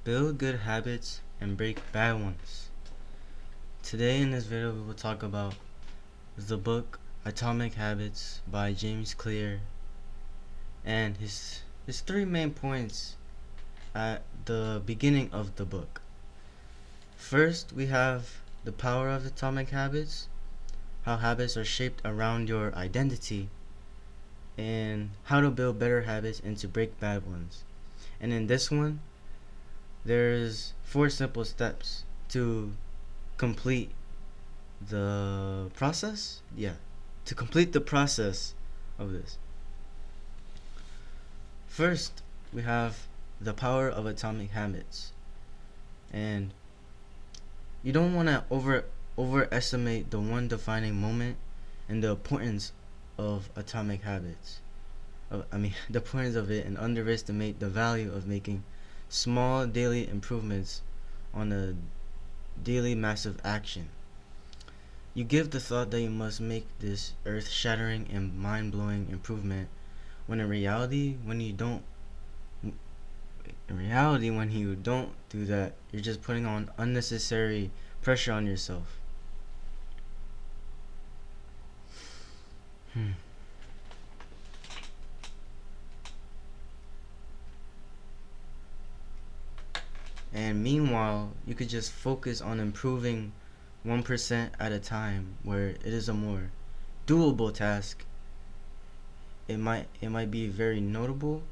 Build good habits and break bad ones. Today in this video we will talk about the book Atomic Habits by James Clear and his three main points at the beginning of the book. First, we have the power of atomic habits, how habits are shaped around your identity, and how to build better habits and to break bad ones. And in this one, there's 4 simple steps to complete the process. To complete the process of this. First, we have the power of atomic habits. And you don't want to overestimate the one defining moment and the importance of atomic habits. The importance of it, and underestimate the value of making small daily improvements on a daily massive action. You give the thought that you must make this earth-shattering and mind-blowing improvement, when in reality, when you don't do that, you're just putting on unnecessary pressure on yourself. And meanwhile, you could just focus on improving 1% at a time, where it is a more doable task. It might be very notable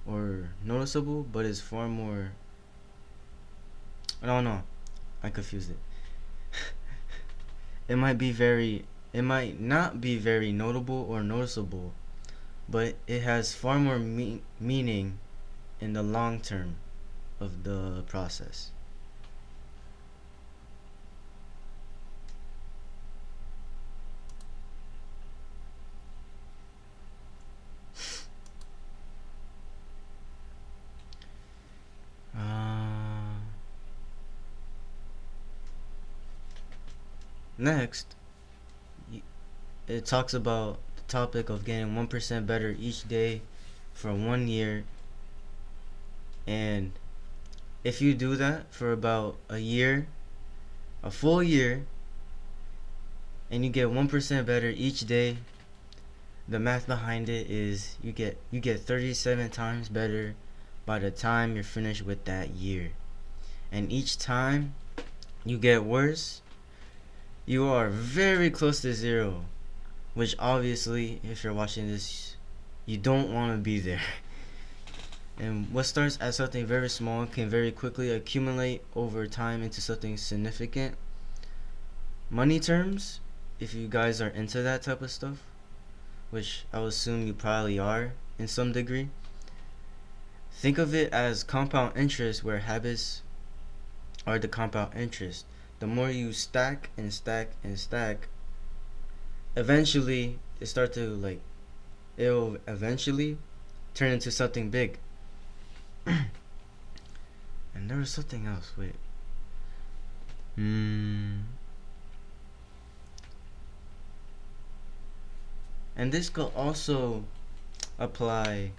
or noticeable, but it's far more, I don't know, I confused it. It might not be very notable or noticeable, but it has far more meaning in the long term of the process. Next, it talks about the topic of getting 1% better each day for 1 year. And if you do that for about a year, a full year, and you get 1% better each day, the math behind it is you get 37 times better by the time you're finished with that year. And each time you get worse, you are very close to zero, which obviously, if you're watching this, you don't want to be there. And what starts as something very small can very quickly accumulate over time into something significant. Money terms, if you guys are into that type of stuff, which I would assume you probably are in some degree, think of it as compound interest, where habits are the compound interest. The more you stack and stack and stack, eventually it'll eventually turn into something big. And there was something else. Wait. And this could also apply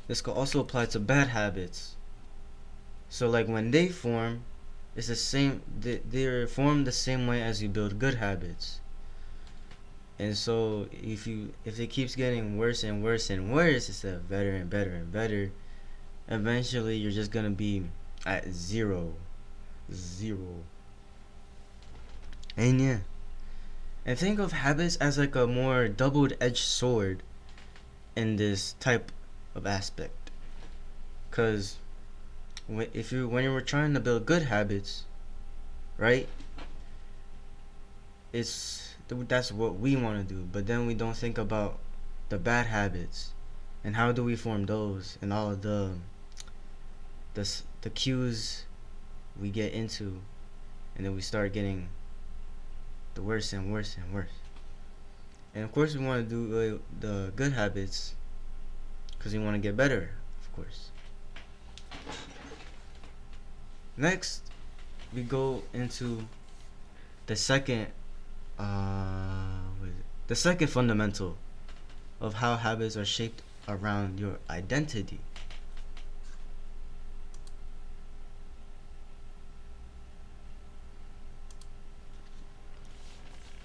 to bad habits. So like when they form, it's the same. They're formed the same way as you build good habits. And so if it keeps getting worse and worse and worse instead of better and better and better, eventually you're just gonna be at zero. And yeah. And think of habits as like a more double-edged sword in this type of aspect. Cause when you were trying to build good habits, right? That's what we want to do, but then we don't think about the bad habits and how do we form those, and all of the cues we get into, and then we start getting the worse and worse and worse. And of course we want to do the good habits because we want to get better, of course. Next, we go into the second fundamental of how habits are shaped around your identity.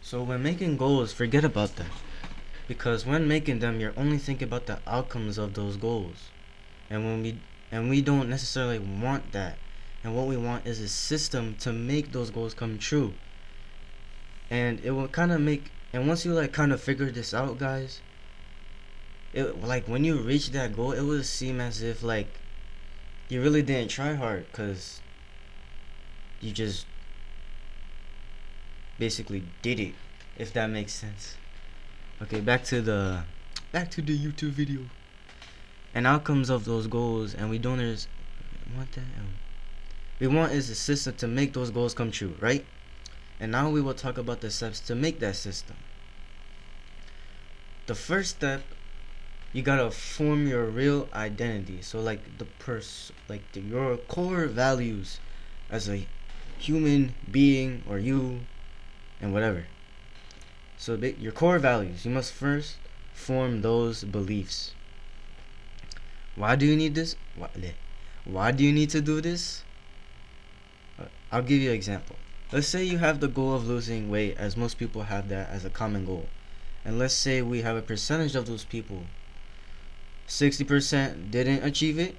So when making goals, forget about that. Because when making them, you're only thinking about the outcomes of those goals. And we don't necessarily want that. And what we want is a system to make those goals come true. And it will kind of make, and once you like kind of figure this out, guys, it like when you reach that goal, it will seem as if like you really didn't try hard, cuz you just basically did it, if that makes sense. Okay, back to the YouTube video. And outcomes of those goals, and we don't want that. We want is a system to make those goals come true, right? And now we will talk about the steps to make that system. The first step, you gotta form your real identity. So like your core values as a human being, or you, and whatever. So your core values, you must first form those beliefs. Why do you need this? Why do you need to do this? I'll give you an example. Let's say you have the goal of losing weight, as most people have that as a common goal. And let's say we have a percentage of those people. 60% didn't achieve it,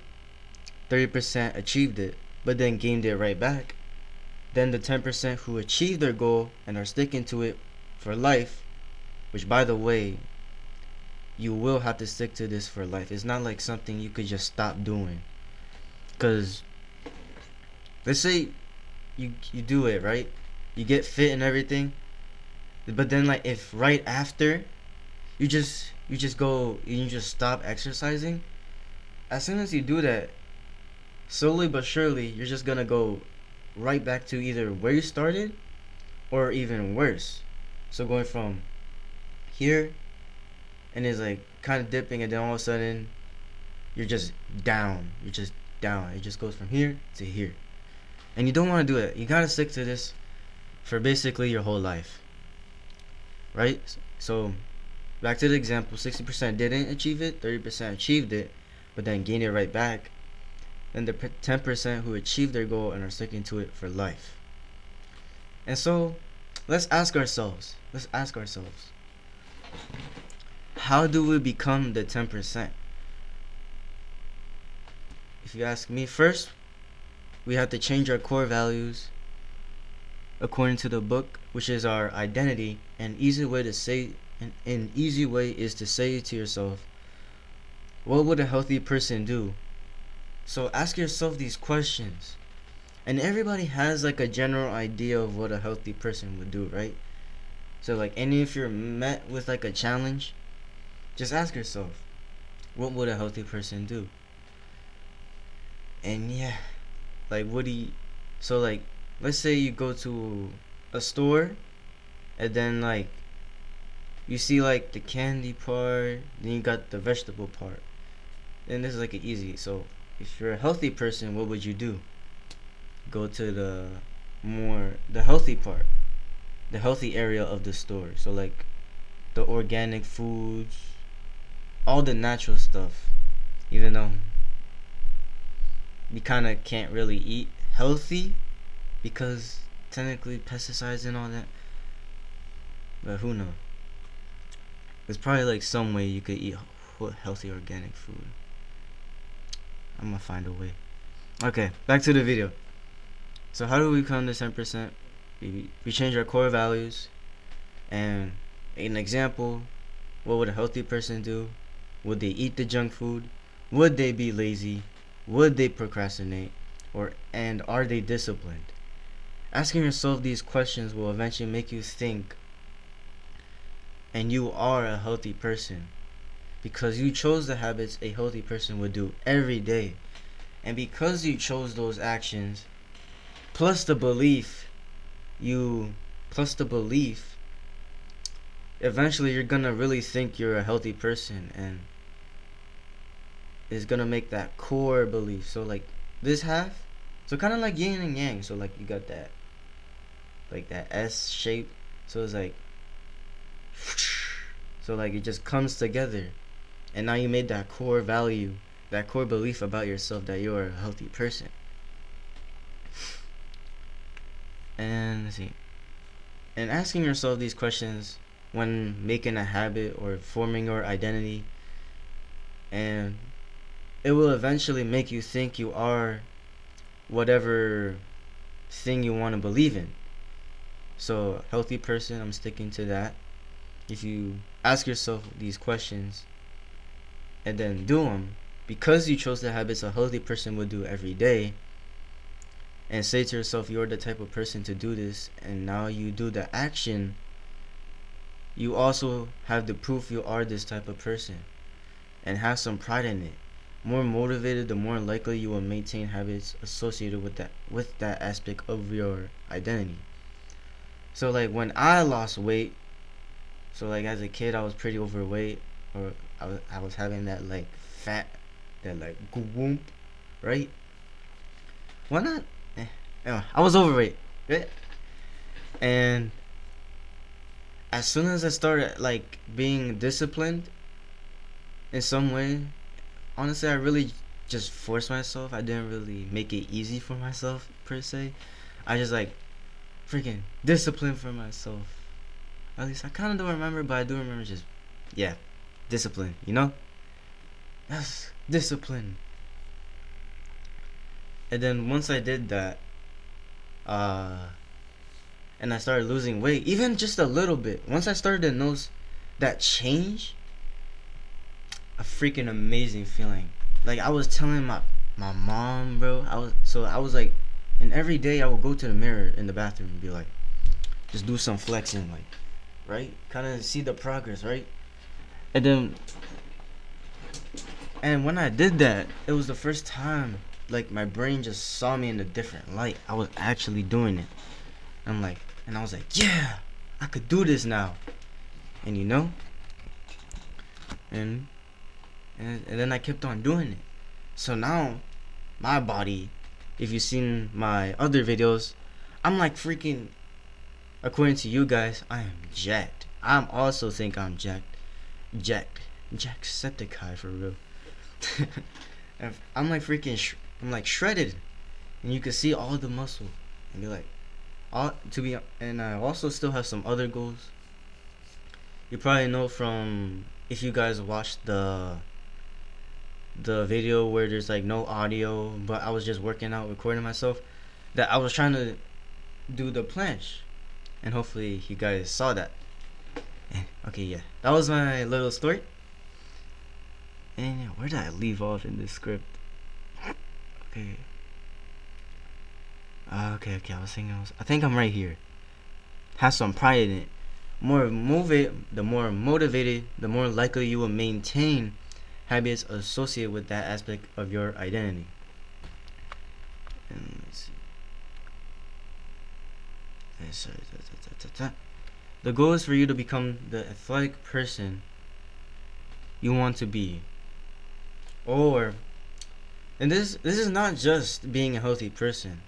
30% achieved it, but then gained it right back. Then the 10% who achieved their goal and are sticking to it for life, which by the way, you will have to stick to this for life. It's not like something you could just stop doing. Because let's say you do it, right? You get fit and everything, but then like if right after you just go and you just stop exercising, as soon as you do that, slowly but surely you're just gonna go right back to either where you started or even worse. So going from here, and it's like kind of dipping, and then all of a sudden you're just down. It just goes from here to here. And you don't want to do it. You gotta stick to this for basically your whole life, right? So back to the example, 60% didn't achieve it, 30% achieved it, but then gained it right back. Then the 10% who achieved their goal and are sticking to it for life. And so let's ask ourselves, how do we become the 10%? If you ask me, first we have to change our core values according to the book, which is our identity. An easy way is to say to yourself, what would a healthy person do? So ask yourself these questions. And everybody has like a general idea of what a healthy person would do, right? So like, and if you're met with like a challenge, just ask yourself, what would a healthy person do? And yeah, like so like, let's say you go to a store, and then like you see like the candy part, then you got the vegetable part. And this is like an easy. So if you're a healthy person, what would you do? Go to the healthy part, the healthy area of the store. So like the organic foods, all the natural stuff. Even though we kind of can't really eat healthy because technically pesticides and all that. But who knows? There's probably like some way you could eat healthy organic food. I'm gonna find a way. Okay, back to the video. So how do we become the 10%? We change our core values. And an example, what would a healthy person do? Would they eat the junk food? Would they be lazy? Would they procrastinate? And are they disciplined? Asking yourself these questions will eventually make you think, and you are a healthy person, because you chose the habits a healthy person would do every day. And because you chose those actions, plus the belief, eventually you're gonna really think you're a healthy person, and it's gonna make that core belief. So like this half, so kind of like yin and yang. So like you got that, like that S shape. So it's like, so like it just comes together, and now you made that core value, that core belief about yourself, that you're a healthy person. And let's see. And asking yourself these questions when making a habit or forming your identity, and it will eventually make you think you are whatever thing you want to believe in. So, healthy person, I'm sticking to that. If you ask yourself these questions and then do them, because you chose the habits a healthy person would do every day, and say to yourself, you're the type of person to do this, and now you do the action, you also have the proof you are this type of person and have some pride in it. More motivated, the more likely you will maintain habits associated with that aspect of your identity. So like when I lost weight, so like as a kid I was pretty overweight, or I was having that like fat, that like goomp, right? Why not? I was overweight, right? And as soon as I started like being disciplined in some way, honestly I really just forced myself. I didn't really make it easy for myself per se. I just like freaking discipline for myself. At least I kind of don't remember, but I do remember just, yeah, discipline, you know? Yes, discipline. And then once I did that, uh, and I started losing weight, even just a little bit, once I started to notice that change, a freaking amazing feeling. Like I was telling my mom, bro, I was like, and every day I would go to the mirror in the bathroom and be like, just do some flexing, like, right? Kind of see the progress, right? And then, and when I did that, it was the first time like my brain just saw me in a different light. I was actually doing it. I'm like, and I was like, yeah, I could do this now. And you know, and and then I kept on doing it. So now, my body, if you've seen my other videos, I'm like freaking, according to you guys, I am jacked. I also think I'm Jacksepticeye for real. I'm like freaking, I'm like shredded, and you can see all the muscle, and be like, and I also still have some other goals. You probably know from, if you guys watched the video where there's like no audio, but I was just working out, recording myself, that I was trying to do the planche, and hopefully you guys saw that. Okay, yeah, that was my little story. And yeah, where did I leave off in this script? Okay. Okay. I think I'm right here. Have some pride in it. The more motivated, the more likely you will maintain habits associated with that aspect of your identity. And let's see. The goal is for you to become the athletic person you want to be. And this is not just being a healthy person.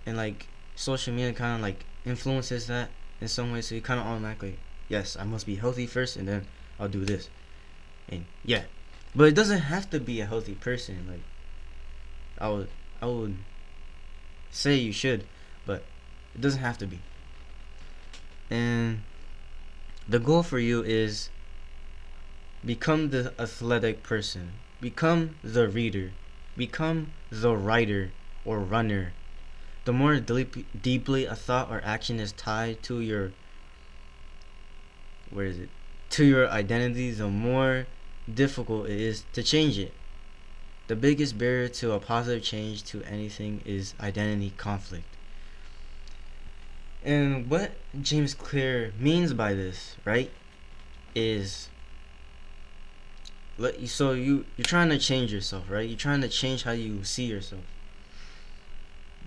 And like social media kind of like influences that in some way, so you kind of automatically, yes, I must be healthy first, and then I'll do this. And yeah, but it doesn't have to be a healthy person. Like I would say you should, but it doesn't have to be. And the goal for you is become the athletic person, become the reader, become the writer or runner. The more deeply a thought or action is tied to your, to your identity, the more difficult it is to change it. The biggest barrier to a positive change to anything is identity conflict. And what James Clear means by this, right, is, so you're trying to change yourself, right? You're trying to change how you see yourself.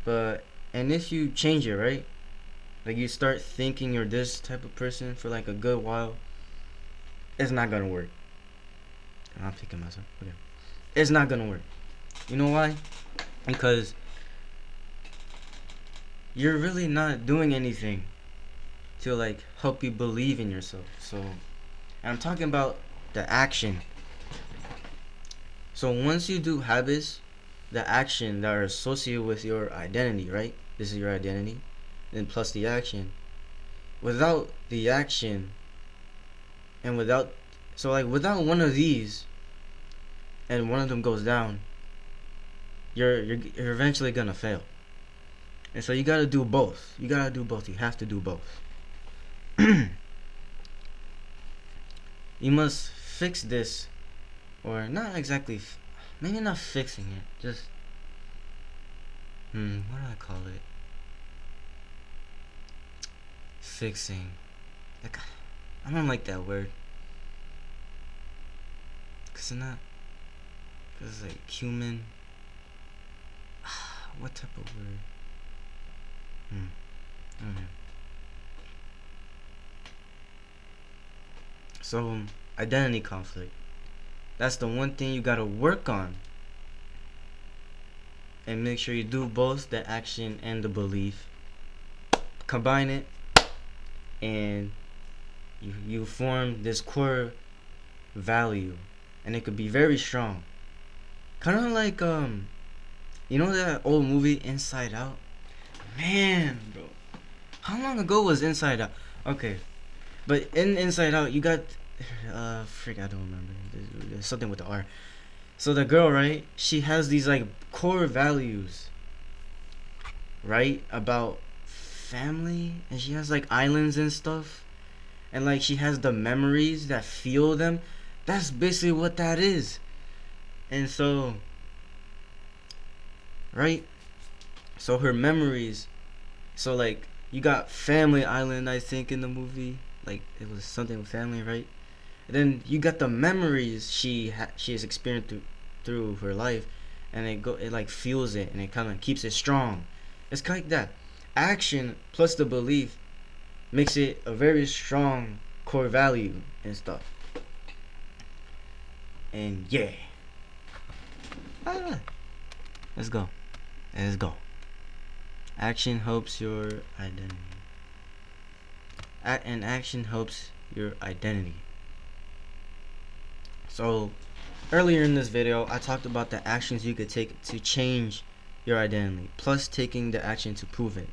And if you change it, right, like you start thinking you're this type of person for like a good while, it's not gonna work. I'm picking myself. Okay. It's not gonna work. You know why? Because you're really not doing anything to like help you believe in yourself. So, and I'm talking about the action. So once you do habits, the action that are associated with your identity, right? This is your identity, then plus the action. without the action and without one of these and one of them goes down, you're eventually gonna fail. And so you gotta do both. You have to do both. You must fix this, or not exactly, maybe not fixing it, just, what do I call it? Fixing. Like, I don't like that word. Cause it's like human. What type of word? I don't know. So, identity conflict. That's the one thing you gotta work on. And make sure you do both the action and the belief. Combine it, and you form this core value. And it could be very strong. Kind of like, you know that old movie Inside Out? Man, bro. How long ago was Inside Out? Okay. But in Inside Out, you got, I don't remember. There's something with the R. So the girl, right? She has these like core values, right? About family, and she has like islands and stuff, and like she has the memories that feel them. That's basically what that is. And so, right? So her memories. So like you got Family Island, I think, in the movie. Like it was something with family, right? And then you got the memories she has experienced through her life, and it like fuels it, and it kind of keeps it strong. It's kind of like that. Action plus the belief makes it a very strong core value and stuff. And yeah, let's go. Action helps your identity. And action helps your identity. So, earlier in this video, I talked about the actions you could take to change your identity, plus taking the action to prove it.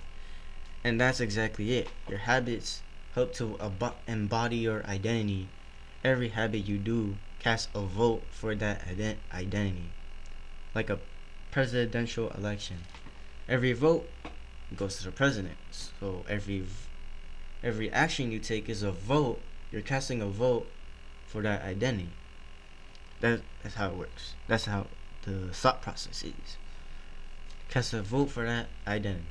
And that's exactly it. Your habits help to embody your identity. Every habit you do casts a vote for that identity. Like a presidential election. Every vote goes to the president. So every action you take is a vote. You're casting a vote for that identity. That's how it works. That's how the thought process is. Cast a vote for that identity.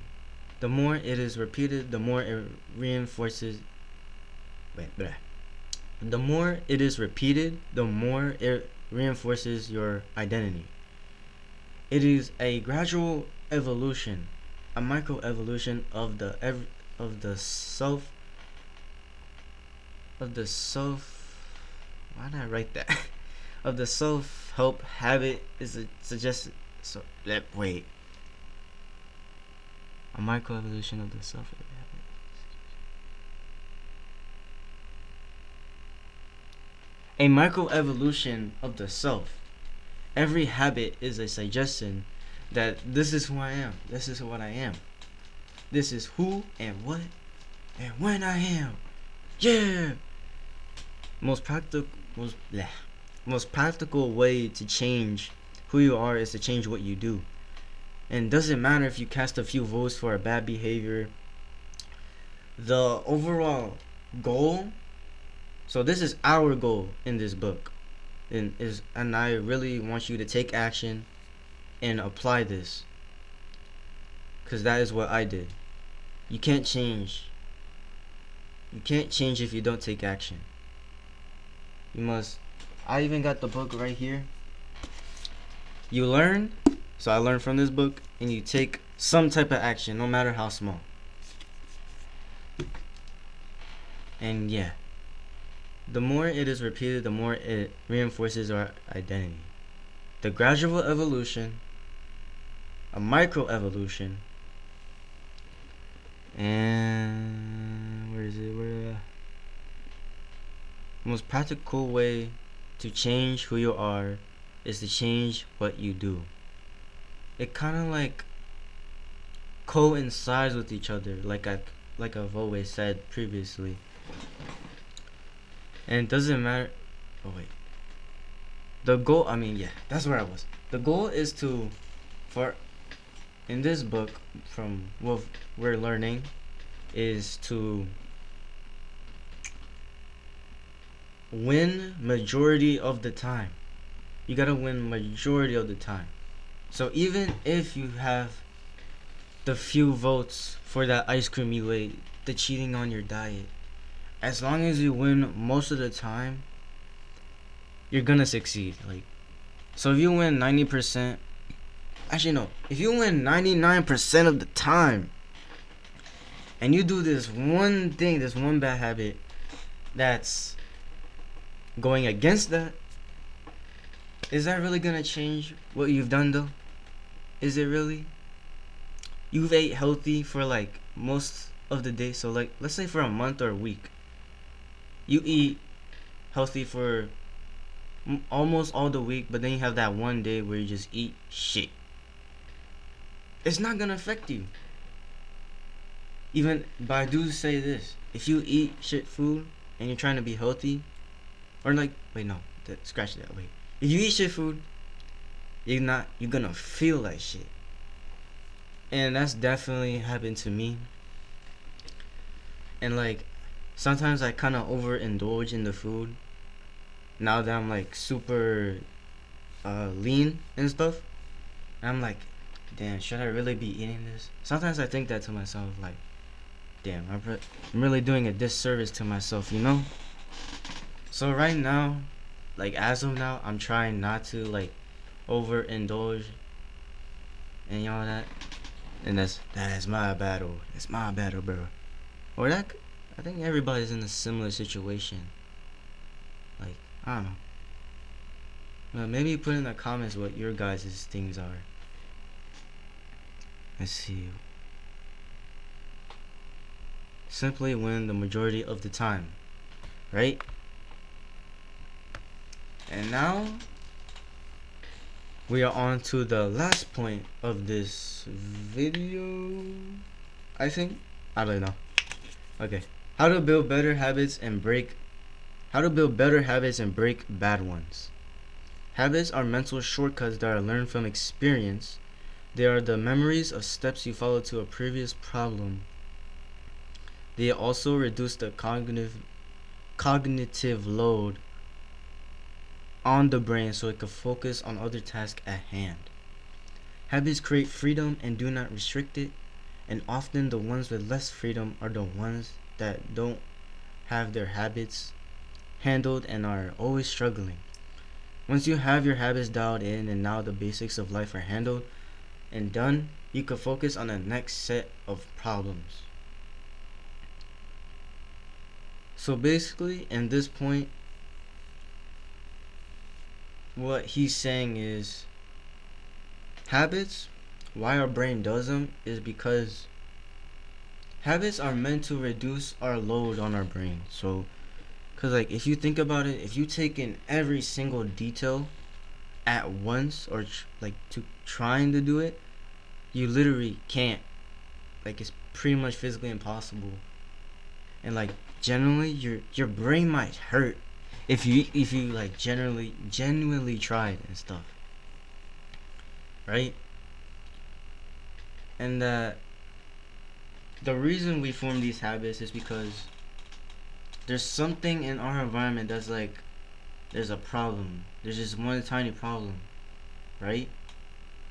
The more it is repeated, the more it reinforces. The more it is repeated, the more it reinforces your identity. It is a gradual evolution, a microevolution of the self. Why did I write that? Of the self-help habit is a suggested. So wait. A microevolution of the self-help habit. A microevolution of the self. Every habit is a suggestion that this is who I am. This is what I am. This is who and what and when I am. Yeah. Most practical way to change who you are is to change what you do. And it doesn't matter if you cast a few votes for a bad behavior. The overall goal. So this is our goal in this book, and I really want you to take action and apply this, because that is what I did. You can't change. You can't change if you don't take action. You must. I even got the book right here. You learn. So I learned from this book, and you take some type of action, no matter how small. And yeah, the more it is repeated, the more it reinforces our identity. The gradual evolution, a microevolution, and where is it? Most practical way to change who you are is to change what you do. It kind of like coincides with each other, like like I've always said previously. And it doesn't matter. Oh wait. The goal. I mean, yeah, that's where I was. The goal is to, for in this book, from what we're learning, is to win majority of the time. You gotta win majority of the time. So even if you have the few votes for that ice cream you ate, the cheating on your diet, as long as you win most of the time, you're gonna succeed. Like, so if you win 90%, actually no, if you win 99% of the time, and you do this one thing, this one bad habit that's going against that, is that really gonna change what you've done though? Is it really? You've ate healthy for like most of the day, so like let's say for a month or a week, you eat healthy for almost all the week, but then you have that one day where you just eat shit. It's not gonna affect you. Even, but I do say this: if you eat shit food and you're trying to be healthy, or like, wait, no, scratch that. Wait, if you eat shit food, you're gonna feel like shit, and that's definitely happened to me. And like, sometimes I kind of overindulge in the food. Now that I'm like super lean and stuff, and I'm like, damn, should I really be eating this? Sometimes I think that to myself, like, damn, I'm really doing a disservice to myself, you know? So right now, like as of now, I'm trying not to like overindulge and all that. And that's my battle. It's my battle, bro. Or that, I think everybody's in a similar situation. Like, I don't know. Well, maybe put in the comments what your guys' things are. Let's see. Simply win the majority of the time, right? And now we are on to the last point of this video, I think. I don't know. Okay. How to build better habits and break bad ones. Habits are mental shortcuts that are learned from experience. They are the memories of steps you followed to a previous problem. They also reduce the cognitive load on the brain so it can focus on other tasks at hand. Habits create freedom and do not restrict it, and often the ones with less freedom are the ones that don't have their habits handled and are always struggling. Once you have your habits dialed in and now the basics of life are handled and done, you can focus on the next set of problems. So basically, in this point, what he's saying is habits, why our brain does them, is because habits are meant to reduce our load on our brain. So, because like if you think about it, if you take in every single detail at once or like to trying to do it, you literally can't. Like it's pretty much physically impossible. And like generally your brain might hurt if you like genuinely tried and stuff, right? And the reason we form these habits is because there's something in our environment that's like there's a problem. There's just one tiny problem, right?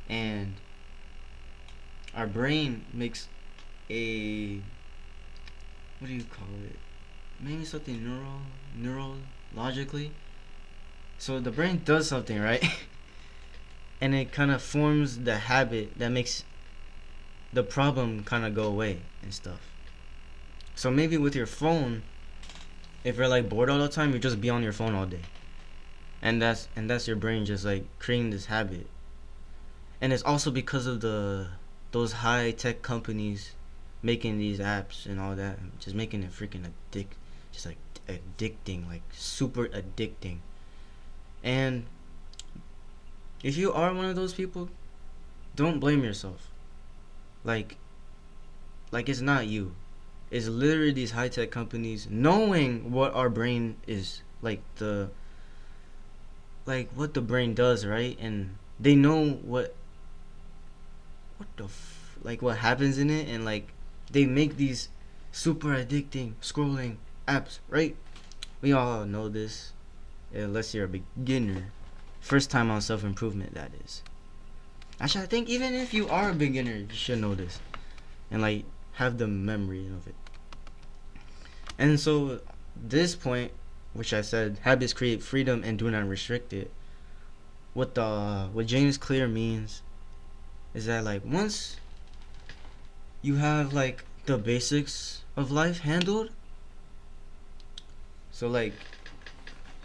And our brain makes a, what do you call it? Maybe something neurologically. So the brain does something, right? And it kind of forms the habit that makes the problem kind of go away and stuff. So maybe with your phone, if you're like bored all the time, you just be on your phone all day. And that's your brain just like creating this habit. And it's also because of those high tech companies making these apps and all that, just making it freaking addicting, like super addicting. And if you are one of those people, don't blame yourself. Like it's not you. is literally these high-tech companies knowing what our brain is like what the brain does, right? And they know like what happens in it, and like they make these super addicting scrolling apps, right? We all know this, unless you're a beginner. First time on self-improvement, that is. Actually, I think even if you are a beginner, you should know this and like have the memory of it. And so this point, which I said, habits create freedom and do not restrict it. What James Clear means is that like once you have like the basics of life handled, so like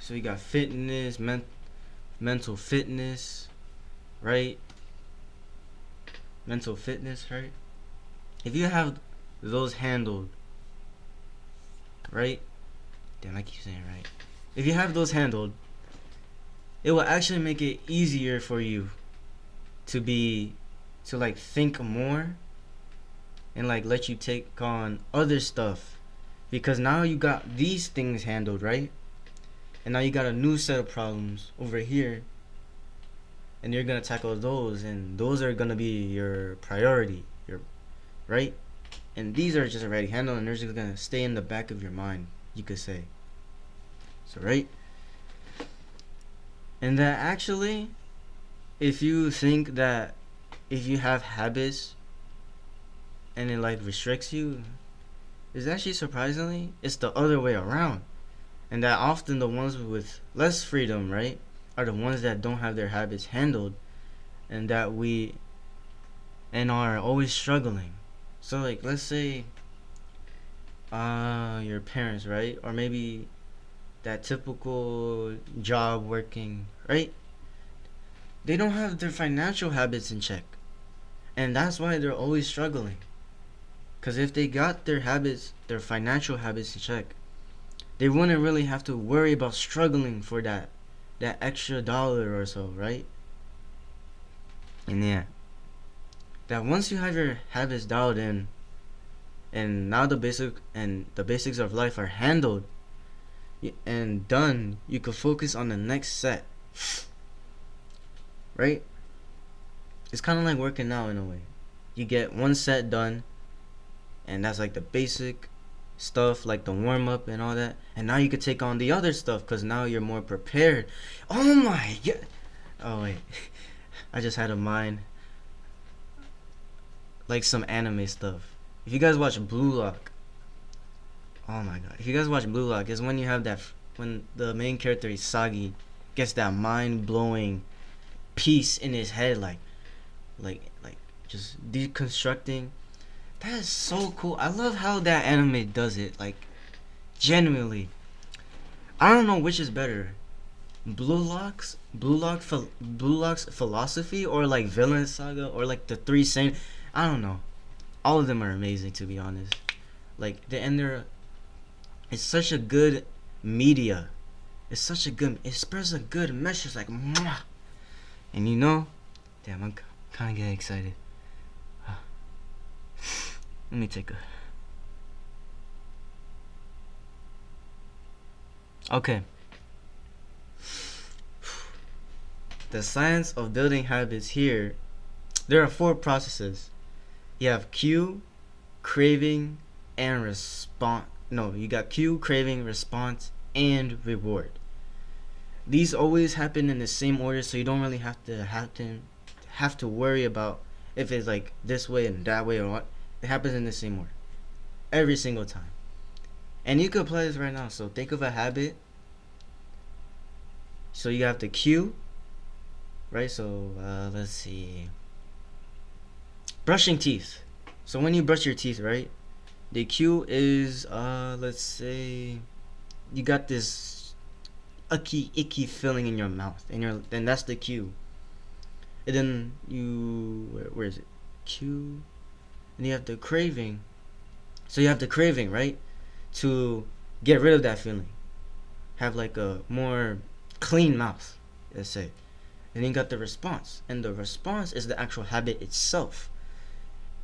so you got fitness, mental fitness, right? Mental fitness, right? If you have those handled, right? Damn, I keep saying right. If you have those handled, it will actually make it easier for you to like think more and like let you take on other stuff, because now you got these things handled, right? And now you got a new set of problems over here, and you're gonna tackle those, and those are gonna be your priority, your right? And these are just already handled, and they're just gonna stay in the back of your mind, you could say. So right? And that actually, if you think that if you have habits and it like restricts you, is actually surprisingly it's the other way around. And that often the ones with less freedom, right, are the ones that don't have their habits handled, and are always struggling. So like let's say your parents, right? Or maybe that typical job working, right? They don't have their financial habits in check. And that's why they're always struggling. Because if they got their financial habits in check, they wouldn't really have to worry about struggling for that extra dollar or so, right? And yeah, that once you have your habits dialed in, and now the basics of life are handled and done, you could focus on the next set, right? It's kind of like working out in a way. You get one set done, and that's like the basic stuff, like the warm up and all that, and now you could take on the other stuff because now you're more prepared. Oh my god! Oh wait, I just had a mind like some anime stuff. If you guys watch Blue Lock, oh my god! If you guys watch Blue Lock, is when you have when the main character Isagi gets that mind blowing piece in his head, like just deconstructing. That is so cool. I love how that anime does it. Like, genuinely. I don't know which is better, Blue Lock's philosophy, or like Villain Saga, or like the Three Saint. I don't know. All of them are amazing, to be honest. Like it's such a good media. It spreads a good message, like mwah. And you know, damn, I'm kind of getting excited. Let me take a. Okay. The science of building habits here. There are 4 processes. You have cue, craving, and response. No, you got cue, craving, response, and reward. These always happen in the same order, so you don't really have to worry about if it's like this way and that way or what. It happens in the same order every single time. And you could apply this right now. So think of a habit. So you have the cue, right? So let's see. Brushing teeth. So when you brush your teeth, right? The cue is let's say you got this icky feeling in your mouth, and then that's the cue. And then where is it? Cue. And you have the craving. So you have the craving, right? To get rid of that feeling. Have like a more clean mouth, let's say. And then you got the response. And the response is the actual habit itself.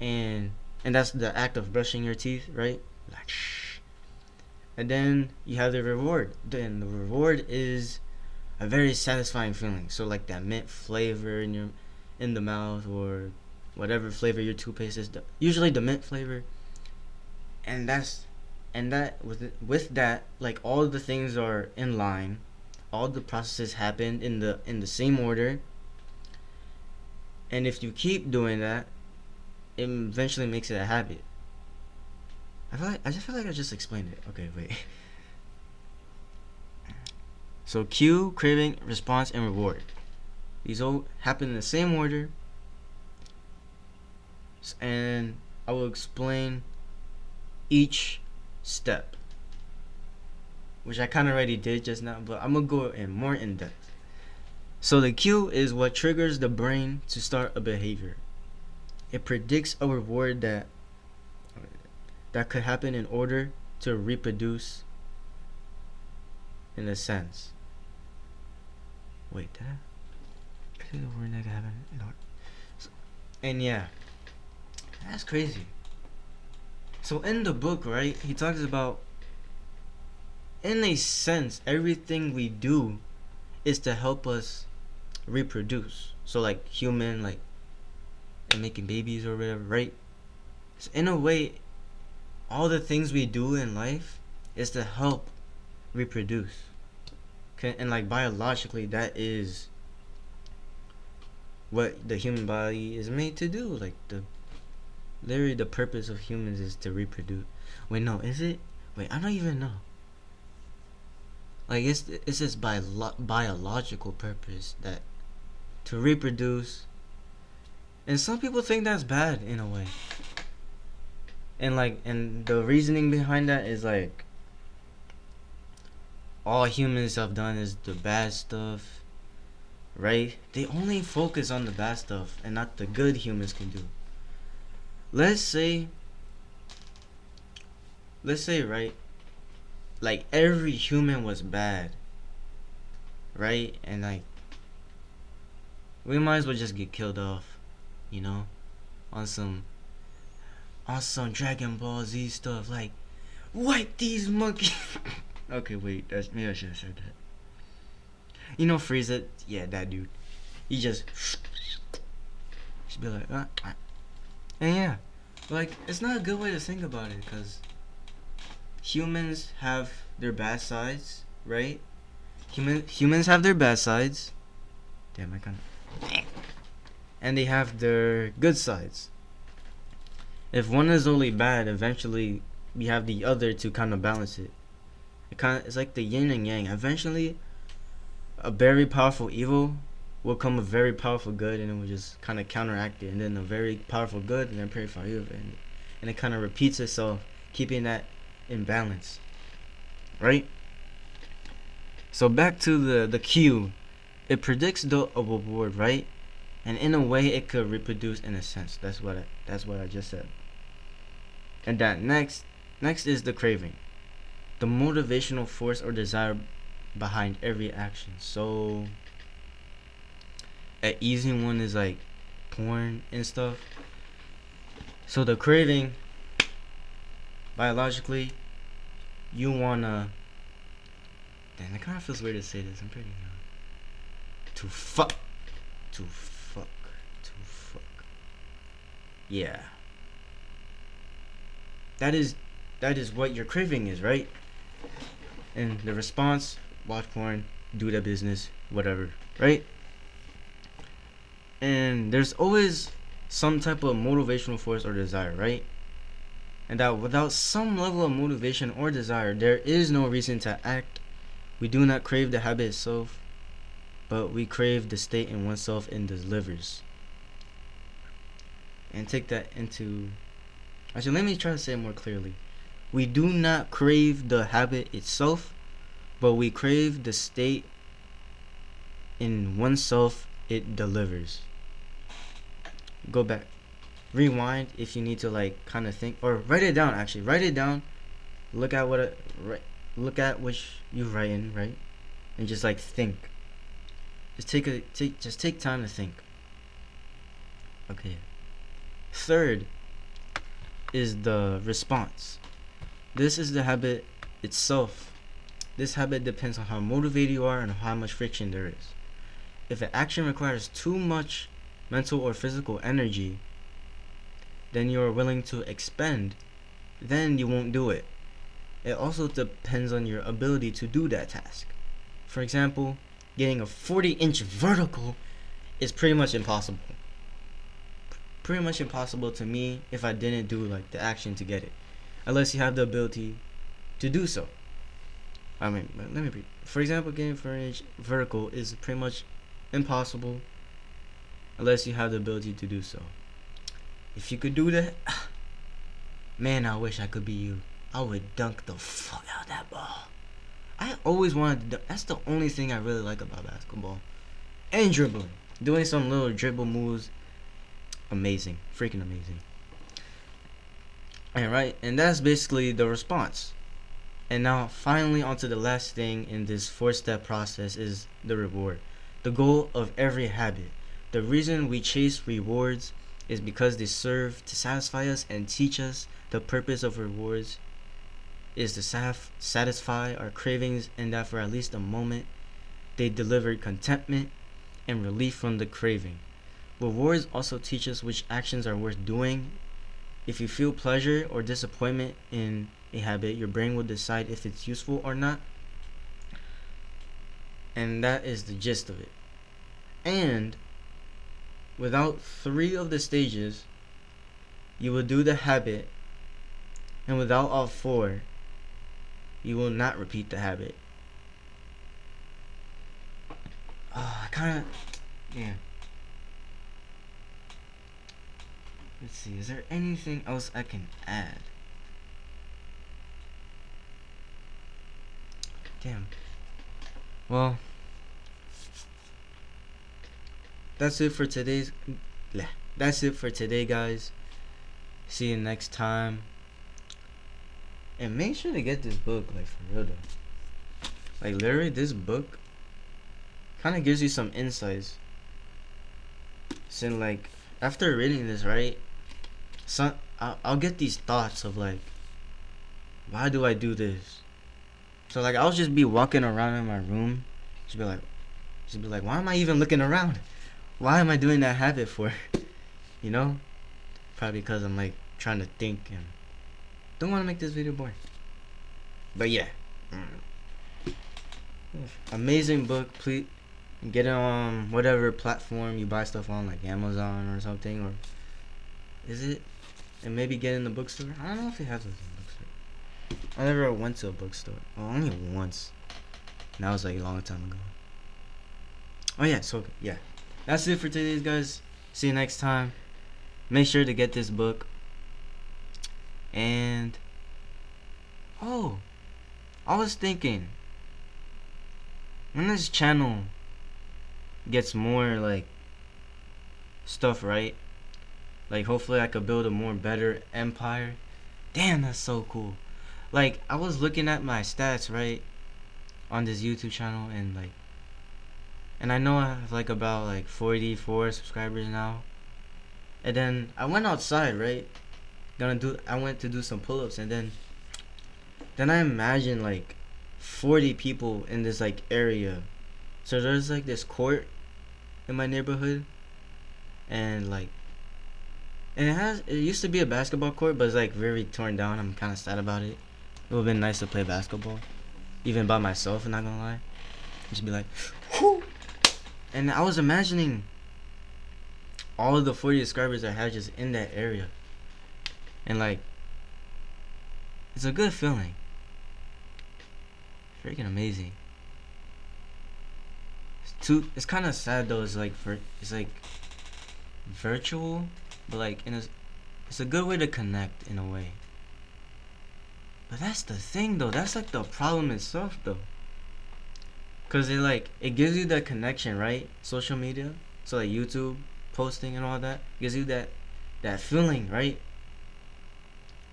And that's the act of brushing your teeth, right? like shh. And then you have the reward. Then the reward is a very satisfying feeling. So like that mint flavor in the mouth, or whatever flavor your toothpaste is. Usually the mint flavor. And that with that, like, all the things are in line. All the processes happen in the same order. And if you keep doing that, it eventually makes it a habit. I just feel like I just explained it. Okay, wait. So cue, craving, response, and reward. These all happen in the same order. And I will explain each step, which I kind of already did just now, but I'm going to go in more in depth. So the cue is what triggers the brain to start a behavior. It predicts a reward that could happen in order to reproduce, in a sense. Wait, did I say the word that could happen in order? And yeah, that's crazy. So in the book, right, he talks about, in a sense, everything we do is to help us reproduce. So like human, like, and making babies or whatever, right? So in a way, all the things we do in life is to help reproduce. Okay, and like biologically, that is what the human body is made to do. Like literally the purpose of humans is to reproduce. Wait, no, is it? Wait, I don't even know. Like it's this biological purpose, that to reproduce. And some people think that's bad in a way. And the reasoning behind that is like, all humans have done is the bad stuff, right? They only focus on the bad stuff and not the good humans can do. Let's say, right, like every human was bad, right? And like, we might as well just get killed off, you know, on some Dragon Ball Z stuff, like, wipe these monkeys. Okay, wait, maybe I should have said that. You know Frieza? Yeah, that dude. He just should be like, and yeah, like, it's not a good way to think about it, because humans have their bad sides, right? Humans have their bad sides. Damn, I kind of. And they have their good sides. If one is only bad, eventually we have the other to kind of balance it. It's like the yin and yang. Eventually, a very powerful evil will come a very powerful good, and it will just kind of counteract it. And then a very powerful good, and then very powerful evil, and it kind of repeats itself, keeping that in balance, right? So back to the cue. It predicts a reward, right? And in a way, it could reproduce in a sense. That's what I just said. And that next is the craving, the motivational force or desire behind every action. So an easy one is like porn and stuff. So the craving, biologically, you wanna. Damn, it kind of feels weird to say this. I'm pretty. To fuck. Yeah. That is what your craving is, right? And the response, watch porn, do that business, whatever, right? And there's always some type of motivational force or desire, right? And that without some level of motivation or desire, there is no reason to act. We do not crave the habit itself, but we crave the state in oneself it delivers. And take that into... Actually, let me try to say it more clearly. We do not crave the habit itself, but we crave the state in oneself it delivers. Go back. Rewind if you need to, like, kind of think, or write it down. Actually, write it down. Look at what you write in, right? And just like think. Just take time to think. Okay. Third is the response. This is the habit itself. This habit depends on how motivated you are and how much friction there is. If an action requires too much mental or physical energy than you are willing to expend, then you won't do it. It also depends on your ability to do that task. For example, getting a 40-inch vertical is pretty much impossible. Pretty much impossible to me if I didn't do like the action to get it. Unless you have the ability to do so. Let me read. For example, getting 40-inch vertical is pretty much impossible unless you have the ability to do so. If you could do that, man, I wish I could be you. I would dunk the fuck out of that ball. I always wanted to dunk. That's the only thing I really like about basketball. And dribbling. Doing some little dribble moves. Amazing. Freaking amazing. And that's basically the response. And now, finally, onto the last thing in this 4-step process is the reward. The goal of every habit. The reason we chase rewards is because they serve to satisfy us and teach us. The purpose of rewards is to satisfy our cravings, and that for at least a moment they deliver contentment and relief from the craving. Rewards also teach us which actions are worth doing. If you feel pleasure or disappointment in a habit, your brain will decide if it's useful or not. And that is the gist of it. And without 3 of the stages, you will do the habit, and without all 4, you will not repeat the habit. Yeah. Let's see, is there anything else I can add? Damn. Well, that's it for today, guys. See you next time. And make sure to get this book, like, for real though. Like, literally, this book kind of gives you some insights. So, like, after reading this, right, I'll get these thoughts of, like, why do I do this? So, like, I'll just be walking around in my room, just be like, why am I even looking around? Why am I doing that habit for? You know? Probably because I'm, like, trying to think and don't want to make this video boring. But yeah. Amazing book. Please get it on whatever platform you buy stuff on, like Amazon or something. Or is it? And maybe get in the bookstore. I don't know if it has those in the bookstore. I never went to a bookstore. Well, only once. And that was like a long time ago. Oh yeah, so yeah. That's it for today, guys. See you next time. Make sure to get this book. And I was thinking, when this channel gets more like stuff right, like hopefully I could build a more better empire. Damn, that's so cool. Like, I was looking at my stats, right, on this YouTube channel, and I know I have like about like 44 subscribers now. And then I went outside, right? I went to do some pull-ups, and then I imagined like 40 people in this like area. So there's like this court in my neighborhood, and it used to be a basketball court, but it's like very torn down. I'm kind of sad about it. It would have been nice to play basketball, even by myself. I'm not gonna lie, just be like, whoo. And I was imagining all of the 40 subscribers I had just in that area. And like, it's a good feeling. Freaking amazing. It's kind of sad though. It's like virtual, but like it's a good way to connect in a way. But that's the thing though. That's like the problem itself though. Cause it gives you that connection, right? Social media, so like YouTube posting and all that gives you that feeling, right?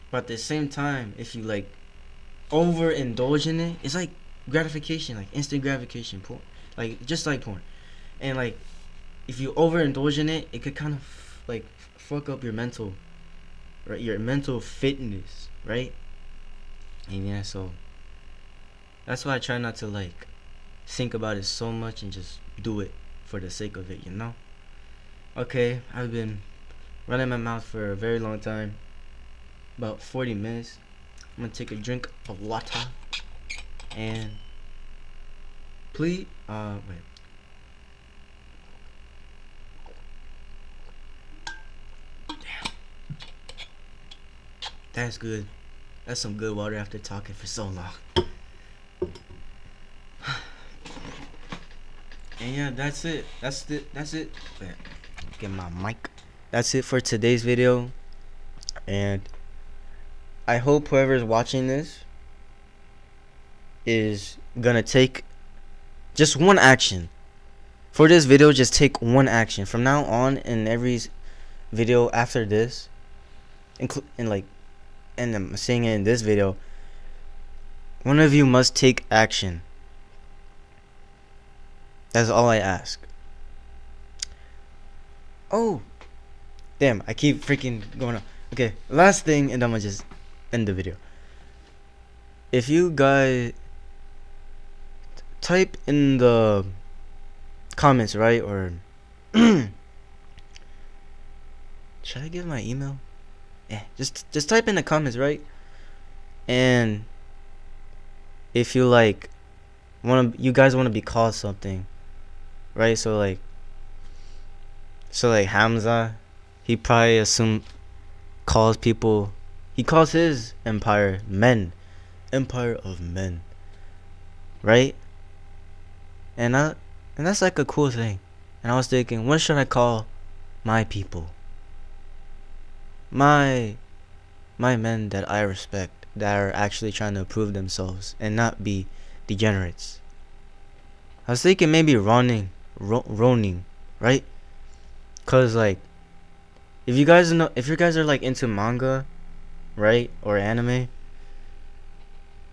But at the same time, if you like overindulge in it, it's like gratification, like instant gratification, porn, like just like porn. And like, if you overindulge in it, it could kind of like fuck up your mental, right? Your mental fitness, right? And yeah, so that's why I try not to like think about it so much and just do it for the sake of it, you know? Okay, I've been running my mouth for a very long time, about 40 minutes. I'm gonna take a drink of water and please, wait. Damn, that's good. That's some good water after talking for so long. And yeah, that's it. That's it. Wait, get my mic. That's it for today's video. And I hope whoever's watching this is gonna take just one action. For this video, just take one action. From now on, in every video after this, and I'm saying it in this video, one of you must take action. That's all I ask. Oh, damn, I keep freaking going on. Okay, last thing, and I'm gonna just end the video. If you guys type in the comments, right, or should I give my email? Yeah, just type in the comments, right? And if you like you guys want to be called something, right? So like Hamza, he probably he calls his empire empire of men, right? And that's like a cool thing. And I was thinking, what should I call my people, my men that I respect, that are actually trying to prove themselves and not be degenerates? I was thinking maybe Ronin, right? Cause like, if you guys are like into manga, right, or anime,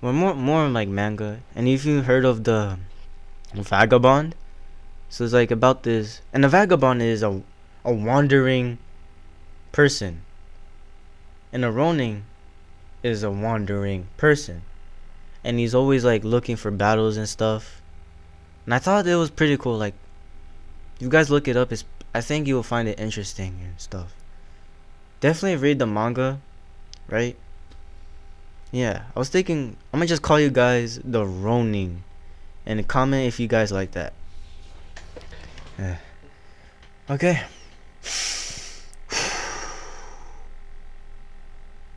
or more like manga, and if you heard of the vagabond, so it's like about this, and the vagabond is a wandering person, and a Ronin is a wandering person, and he's always like looking for battles and stuff. And I thought it was pretty cool. Like, if you guys look it up, I think you will find it interesting and stuff. Definitely read the manga, right? Yeah, I was thinking I'm gonna just call you guys the Ronin, and comment if you guys like that. Yeah. Okay.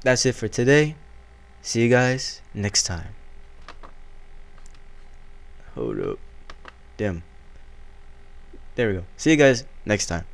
That's it for today. See you guys next time. Hold up. Damn. There we go. See you guys next time.